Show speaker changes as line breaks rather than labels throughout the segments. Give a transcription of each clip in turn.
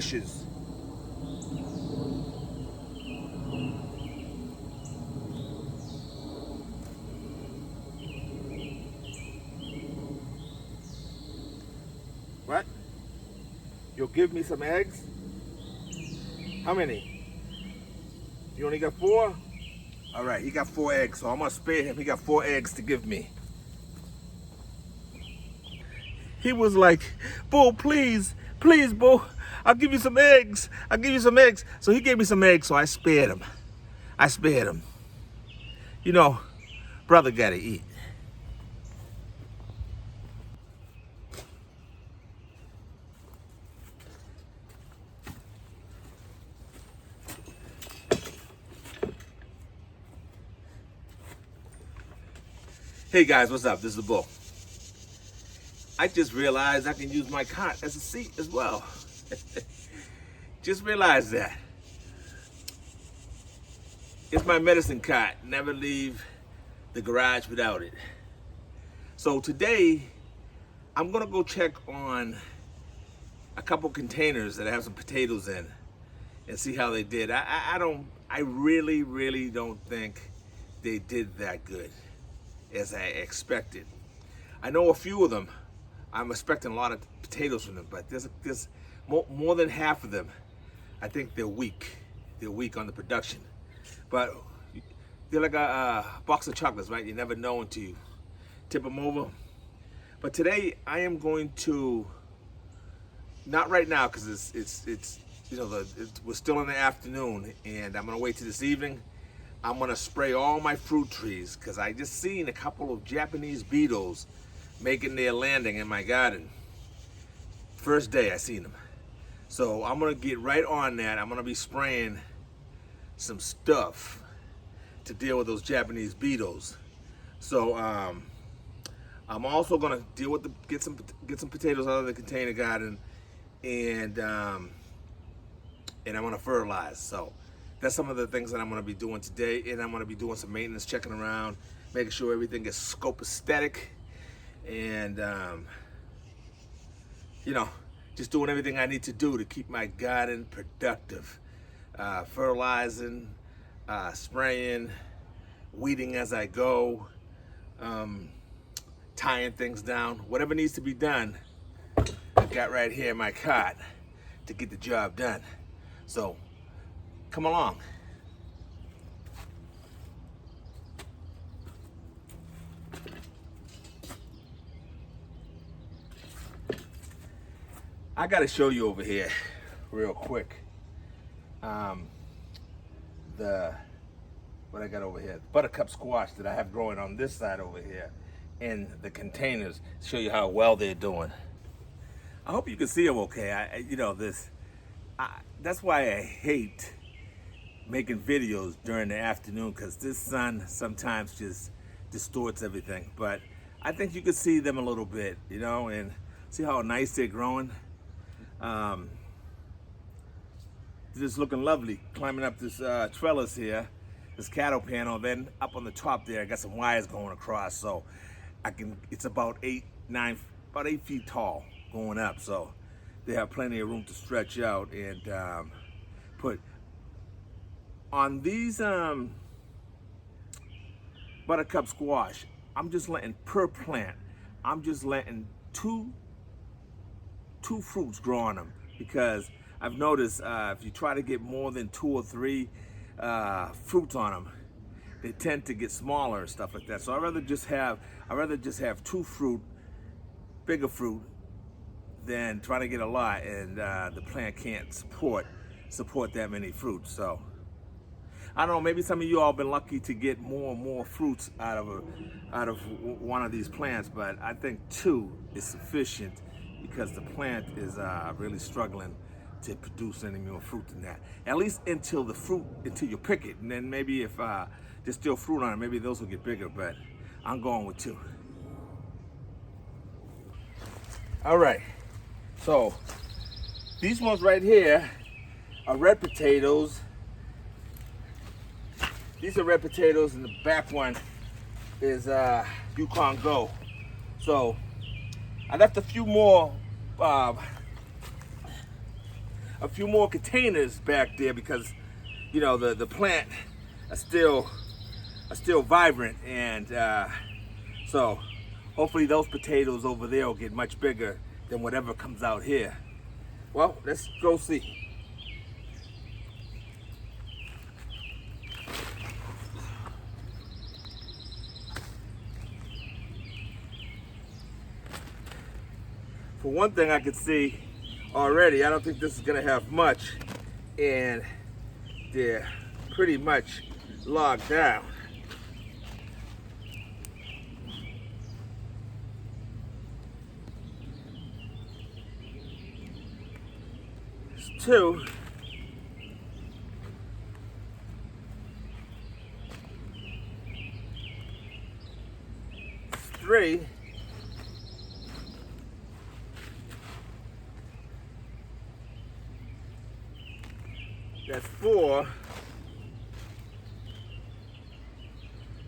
delicious. What? You'll give me some eggs? How many? You only got 4? All right, he got 4 eggs, so I'm gonna spare him. He got 4 eggs to give me. He was like, Bo, please, please, Bo, I'll give you some eggs. I'll give you some eggs. So he gave me some eggs, so I spared him. I spared him. You know, brother gotta eat. Hey guys, what's up? This is Bo. I just realized I can use my cot as a seat as well. Just realized that. It's my medicine cot. Never leave the garage without it. So today, I'm gonna go check on a couple containers that have some potatoes in and see how they did. I really don't think they did that good as I expected. I know a few of them, I'm expecting a lot of potatoes from them, but there's more than half of them, I think they're weak. They're weak on the production. But they're like a box of chocolates, right? You never know until you tip them over. But today I am going to, not right now because it's you know, we're still in the afternoon, and I'm gonna wait till this evening. I'm gonna spray all my fruit trees because I just seen a couple of Japanese beetles making their landing in my garden. First day I seen them. So I'm gonna get right on that. I'm gonna be spraying some stuff to deal with those Japanese beetles. So I'm also gonna deal with get some potatoes out of the container garden, and I'm gonna fertilize. So that's some of the things that I'm gonna be doing today, and I'm gonna be doing some maintenance, checking around, making sure everything is scope aesthetic, and you know, just doing everything I need to do to keep my garden productive. Fertilizing, spraying, weeding as I go, tying things down, whatever needs to be done, I got right here in my cart to get the job done. So come along. I gotta show you over here real quick. What I got over here, buttercup squash that I have growing on this side over here in the containers. Show you how well they're doing. I hope you can see them okay. That's why I hate making videos during the afternoon, because this sun sometimes just distorts everything. But I think you can see them a little bit, you know, and see how nice they're growing. Just looking lovely, climbing up this trellis here, this cattle panel. Then up on the top there, I got some wires going across, so it's about 8 feet tall going up. So they have plenty of room to stretch out and put on these buttercup squash. I'm just letting per plant. I'm just letting two fruits grow on them, because I've noticed if you try to get more than 2 or 3 fruits on them, they tend to get smaller and stuff like that. So I'd rather just have 2 fruit, bigger fruit, than trying to get a lot and the plant can't support that many fruits. So I don't know, maybe some of you all been lucky to get more and more fruits out of one of these plants, but I think 2 is sufficient, because the plant is really struggling to produce any more fruit than that. At least until you pick it, and then maybe if there's still fruit on it, maybe those will get bigger, but I'm going with 2. All right, so these ones right here are red potatoes. These are red potatoes, and the back one is Yukon Go. So I left a few more a few more containers back there because, you know, the plant are still vibrant, and so hopefully those potatoes over there will get much bigger than whatever comes out here. Well, let's go see. For one thing, I can see already, I don't think this is gonna have much, and they're pretty much logged down. There's two. Three. That's four.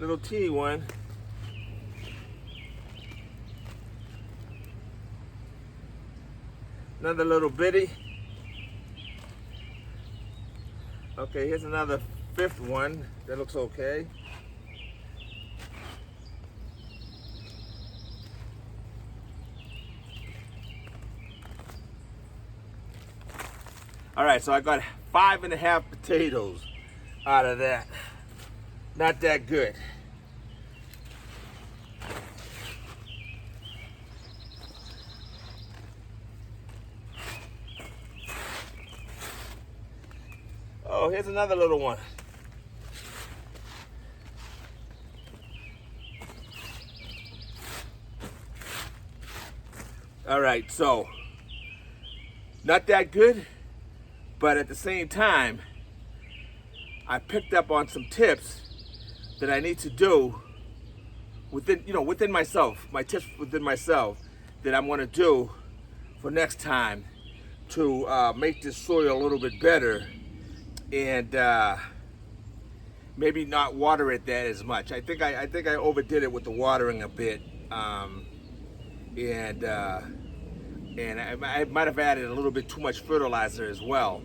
Little teeny one. Another little bitty. Okay, here's another fifth one. That looks okay. All right, so I got 5.5 potatoes out of that. Not that good. Oh, here's another little one. All right, so not that good, but at the same time, I picked up on some tips that I need to do within myself, my tips within myself that I'm gonna do for next time to make this soil a little bit better and maybe not water it that as much. I think I overdid it with the watering a bit, and I might have added a little bit too much fertilizer as well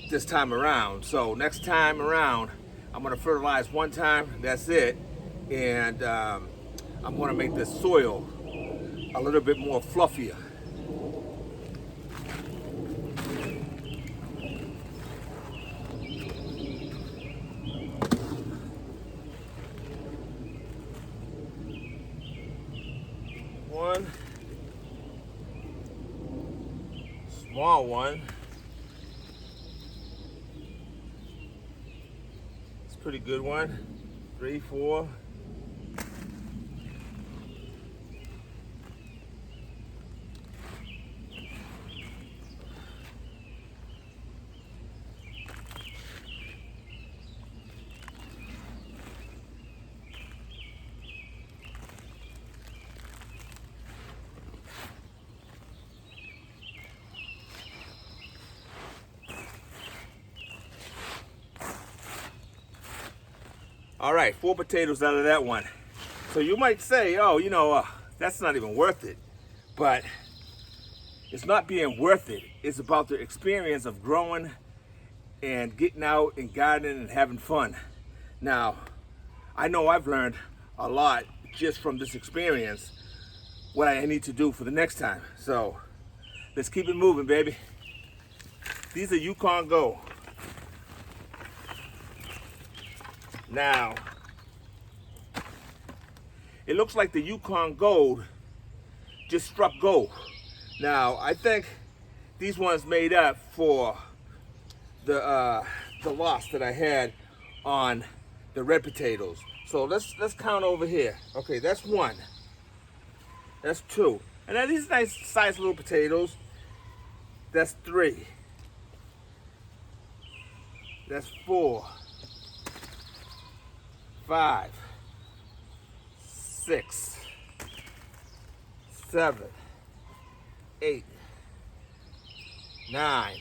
this time around. So next time around, I'm gonna fertilize one time, that's it, and I'm gonna make the soil a little bit more fluffier. One small one. It's a pretty good one. 3, 4. All right, 4 potatoes out of that one. So you might say, oh, that's not even worth it. But it's not being worth it. It's about the experience of growing and getting out and gardening and having fun. Now, I know I've learned a lot just from this experience, what I need to do for the next time. So let's keep it moving, baby. These are Yukon Go. Now, it looks like the Yukon Gold just struck gold. Now, I think these ones made up for the loss that I had on the red potatoes. So let's count over here. Okay, that's 1. That's 2. And now these nice sized little potatoes. That's 3. That's 4. 5, 6, 7, 8, 9,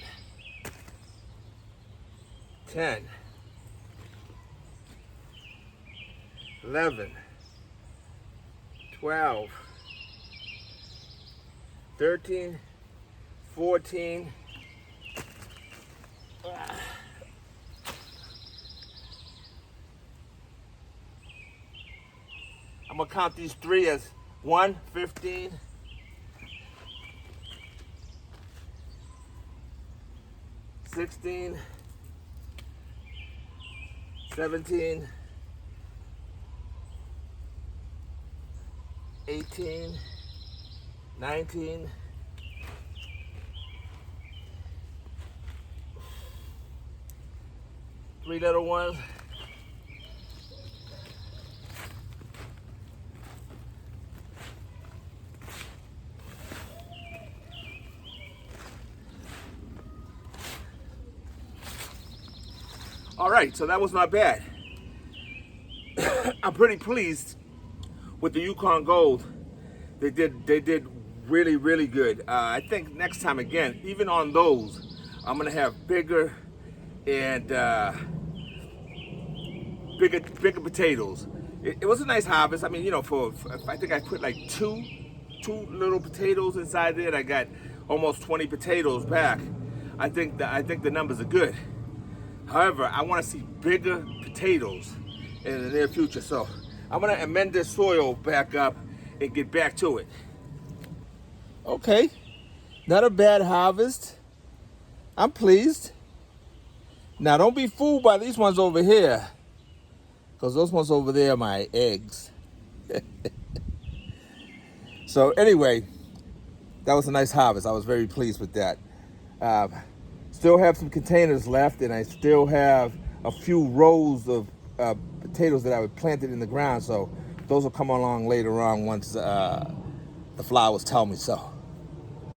10, 11, 12, 13, 14, I'm gonna count these three as 1, 15, 16, 17, 18, 19, 3 little ones, 1. All right, so that was not bad. I'm pretty pleased with the Yukon Gold. They did really, really good. I think next time again, even on those, I'm gonna have bigger and bigger potatoes. It was a nice harvest. I mean, you know, for I think I put like two little potatoes inside there, and I got almost 20 potatoes back. I think the numbers are good. However, I want to see bigger potatoes in the near future. So I'm gonna amend this soil back up and get back to it. Okay, not a bad harvest. I'm pleased. Now don't be fooled by these ones over here, because those ones over there are my eggs. So anyway, that was a nice harvest. I was very pleased with that. Still have some containers left, and I still have a few rows of potatoes that I would planted in the ground. So those will come along later on once the flowers tell me so.